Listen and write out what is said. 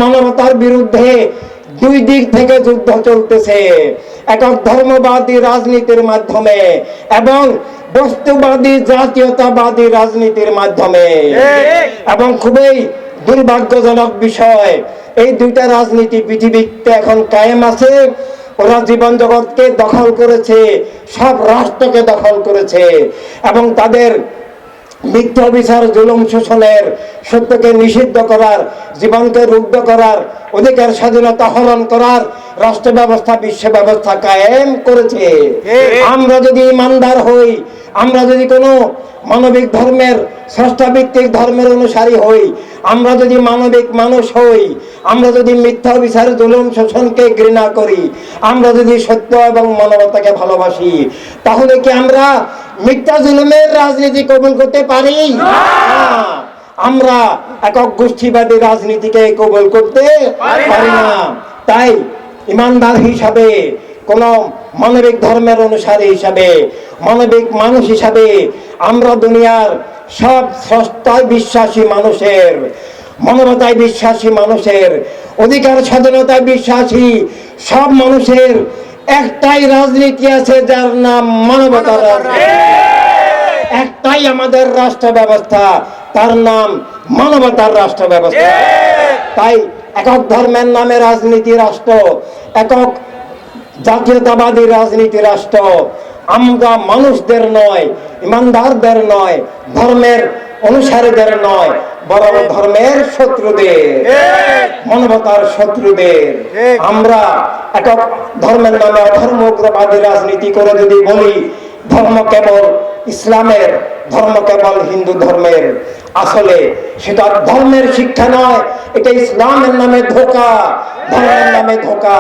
মানবতার বিরুদ্ধে দুই দিক থেকে যুদ্ধ চলতেছে, একক ধর্মবাদী রাজনীতির মাধ্যমে এবং বস্তুবাদী জাতীয়তাবাদী রাজনীতির মাধ্যমে। এবং খুবই দুর্ভাগ্যজনক বিষয়, এই দুইটা রাজনীতি পৃথিবীতে এখন কায়েম আছে। ওরা জীবন জগৎকে দখল করেছে, সব রাষ্ট্রকে দখল করেছে এবং তাদের মিথ্যা বিচার, জুলুম, শোষণের, সত্যকে নিষিদ্ধ করার, জীবনকে রুদ্ধ করার, অধিকার স্বাধীনতা হরণ করার রাষ্ট্র ব্যবস্থা, বিশ্ব ব্যবস্থা কায়েম করেছে। আমরা যদি ইমানদার হই, আমরা যদি কোনো মানবিক ধর্মের, স্রষ্টাভিত্তিক ধর্মের অনুসারী হই, আমরা যদি মানবিক মানুষ হই, আমরা যদি মিথ্যা বিচার, জুলুম, শোষণকে ঘৃণা করি, আমরা যদি সত্য এবং মানবতাকে ভালোবাসি, তাহলে কি আমরা মিথ্যা জুলুমের রাজনীতি কবুল করতে পারি? আমরা একক গোষ্ঠীবাদী রাজনীতিকে কবুল করতে পারি না। তাই ইমানদার হিসাবে, কোন মানবিক ধর্মের অনুসারী হিসাবে, মানবিক মানুষ হিসাবে আমরা দুনিয়ার সব স্রষ্টায় বিশ্বাসী মানুষের, মানবতায় বিশ্বাসী মানুষের, অধিকার স্বাধীনতায় বিশ্বাসী সব মানুষের একটাই রাজনীতি আছে, যার নাম মানবতার রাজনীতি। একটাই আমাদের রাষ্ট্র ব্যবস্থা, তার নাম মানবতার রাষ্ট্র ব্যবস্থা। তাই একক ধর্মের নামে রাজনীতি রাষ্ট্র, একক জাতীয়তাবাদী রাজনীতি রাষ্ট্র আমরা মানুষদের নয়, ইমানদারদের নয়, ধর্মের অনুসারীদের নয়, বরং ধর্মের শত্রুদের, মানবতার শত্রুদের। আমরা একক ধর্মের নামে অধর্ম উগ্রবাদী রাজনীতি করে যদি বলি ধর্ম কেবল ইসলামের, ধর্ম কেবল হিন্দু ধর্মের, আসলে সেটা ধর্মের শিক্ষা নয়, এটা ইসলামের নামে ধোঁকা, ধর্মের নামে ধোঁকা।